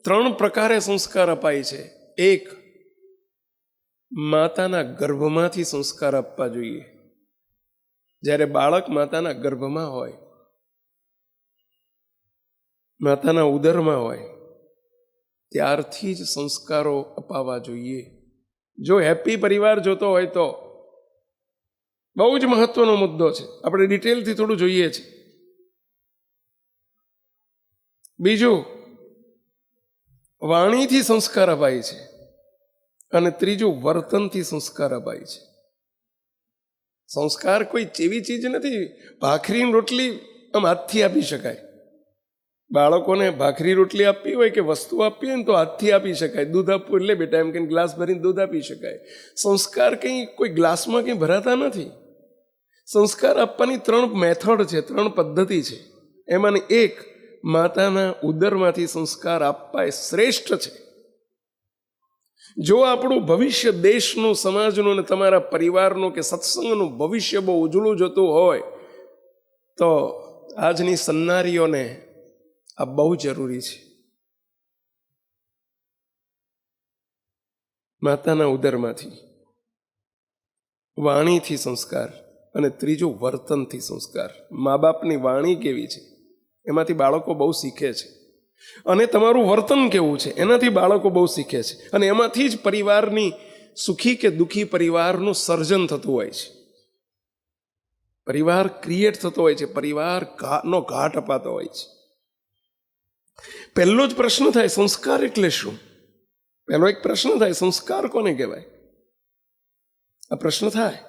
ત્રણ પ્રકારે સંસ્કાર અપાય છે. એક, માતાના ગર્ભમાંથી સંસ્કાર આપવા જોઈએ. જ્યારે બાળક માતાના ગર્ભમાં હોય, માતાના ઉદરમાં હોય, ત્યારથી જ સંસ્કારો અપાવવા જોઈએ. જો હેપી પરિવાર જોતો હોય તો બહુ જ મહત્વનો મુદ્દો છે, આપણે ડિટેલથી થોડું જોઈએ છીએ. બીજું, વાણીથી સંસ્કાર અપાય છે. અને ત્રીજું, વર્તનથી સંસ્કાર અપાય છે. સંસ્કાર કોઈ એવી ચીજ નથી, ભાખરી રોટલી આમ હાથથી આપી શકાય. બાળકોને ભાખરી રોટલી આપવી હોય કે વસ્તુ આપવી હોય ને તો હાથથી આપી શકાય. દૂધ આપવું એટલે બેટા એમ કે ગ્લાસ ભરીને દૂધ આપી શકાય. સંસ્કાર કંઈ કોઈ ગ્લાસમાં કંઈ ભરાતા નથી. સંસ્કાર આપવાની ત્રણ મેથડ છે, ત્રણ પદ્ધતિ છે. એમાંની એક, માતાના ઉદરમાંથી સંસ્કાર આપવા એ શ્રેષ્ઠ છે. જો આપણું ભવિષ્ય દેશનું, સમાજનું અને તમારા પરિવારનું કે સત્સંગનું ભવિષ્ય બહુ ઉજળું જતું હોય તો આજની સન્નારીઓને આ બહુ જરૂરી છે. માતાના ઉદરમાંથી, વાણીથી સંસ્કાર, અને ત્રીજું વર્તનથી સંસ્કાર. મા બાપની વાણી કેવી છે એમાંથી બાળકો બહુ શીખે છે, અને તમારું વર્તન કેવું છે એનાથી બાળકો બહુ શીખે છે. અને એમાંથી જ પરિવારની, સુખી કે દુઃખી પરિવારનું સર્જન થતું હોય છે. પરિવાર ક્રિએટ થતો હોય છે, પરિવારનો ઘાટ અપાતો હોય છે. પહેલો જ પ્રશ્ન થાય, સંસ્કાર એટલે શું? પહેલો એક પ્રશ્ન થાય, સંસ્કાર કોને કહેવાય? આ પ્રશ્ન થાય.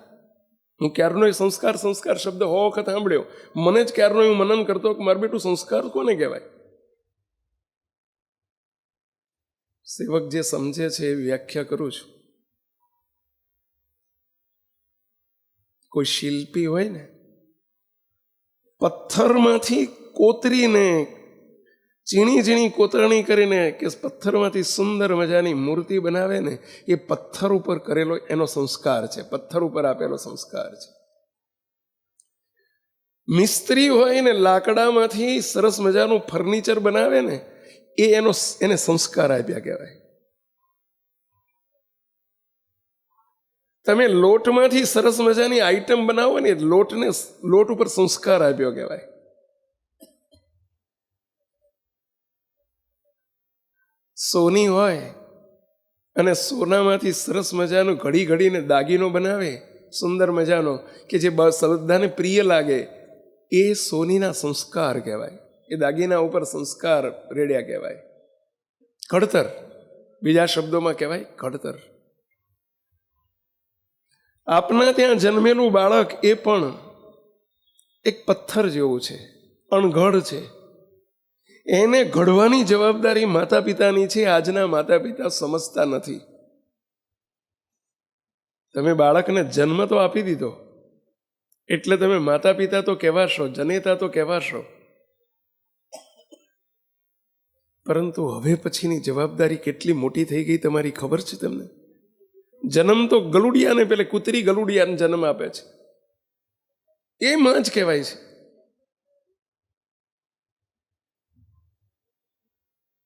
હું ક્યારનો એ સંસ્કાર સંસ્કાર શબ્દ વખત સાંભળ્યો. મને જ ક્યારનો હું મનન કરતો કે મારે બેટું સંસ્કાર કોને કહેવાય? સેવક જે સમજે છે એ વ્યાખ્યા કરું છું. કોઈ શિલ્પી હોય ને, પથ્થરમાંથી કોતરીને, ઝીણી ઝીણી કોતરણી કરીને કે પથ્થરમાંથી સુંદર મજાની મૂર્તિ બનાવે ને, એ પથ્થર ઉપર કરેલો એનો સંસ્કાર છે, પથ્થર ઉપર આપેલો સંસ્કાર છે. મિસ્ત્રી હોય ને, લાકડામાંથી સરસ મજાનું ફર્નિચર બનાવે ને, એને સંસ્કાર આપ્યા કહેવાય. તમે લોટમાંથી સરસ મજાની આઈટમ બનાવો ને, લોટ ઉપર સંસ્કાર આપ્યો કહેવાય. સોની હોય અને સોનામાંથી સરસ મજાનું ઘડી ઘડીને દાગીનો બનાવે, સુંદર મજાનો, કે જે બધાને પ્રિય લાગે, એ સોનીના સંસ્કાર કહેવાય. એ દાગીના ઉપર સંસ્કાર રેડ્યા કહેવાય. ઘડતર, બીજા શબ્દોમાં કહેવાય ઘડતર. આપના ત્યાં જન્મેલું બાળક એ પણ એક પથ્થર જેવું છે, અણઘડ છે. એને ઘડવાની જવાબદારી માતા પિતાની છે. આજના માતા પિતા સમજતા નથી. તમે બાળકને જન્મ તો આપી દીધો એટલે તમે માતા પિતા તો કહેવાશો, જનેતા તો કહેવાશો, પરંતુ હવે પછીની જવાબદારી કેટલી મોટી થઈ ગઈ તમારી ખબર છે તમને? જન્મ તો ગલુડિયાને, પેલે કૂતરી ગલુડિયાને જન્મ આપે છે, એ માં જ કહેવાય છે.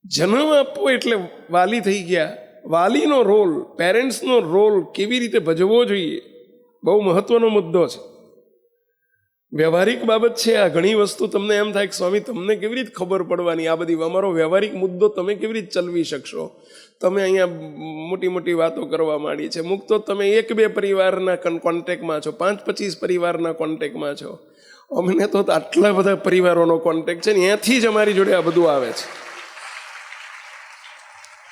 જન્મ આપવો એટલે વાલી થઈ ગયા. વાલીનો રોલ, પેરેન્ટ્સનો રોલ કેવી રીતે ભજવવો જોઈએ, બહુ મહત્વનો મુદ્દો છે. વ્યવહારિક બાબત છે આ. ઘણી વસ્તુ તમને એમ થાય કે સ્વામી તમને કેવી રીતે ખબર પડવાની આ બધી, અમારો વ્યવહારિક મુદ્દો તમે કેવી રીતે ચલાવી શકશો? તમે અહીંયા મોટી મોટી વાતો કરવા માંડી છે. મુક્તો તમે 1-2 પરિવારના કોન્ટેક્ટમાં છો, 5-25 પરિવારના કોન્ટેક્ટમાં છો. અમને તો આટલા બધા પરિવારોનો કોન્ટેક્ટ છે ને, એથી જ અમારી જોડે આ બધું આવે છે.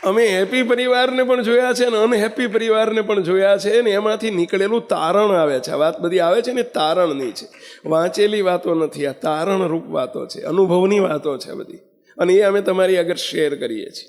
અમે હેપી પરિવારને પણ જોયા છે અને અનહેપી પરિવારને પણ જોયા છે, ને એમાંથી નીકળેલું તારણ આવે છે. આ વાત બધી આવે છે ને તારણની છે, વાંચેલી વાતો નથી. આ તારણ રૂપ વાતો છે, અનુભવની વાતો છે બધી, અને એ અમે તમારી આગળ શેર કરીએ છીએ.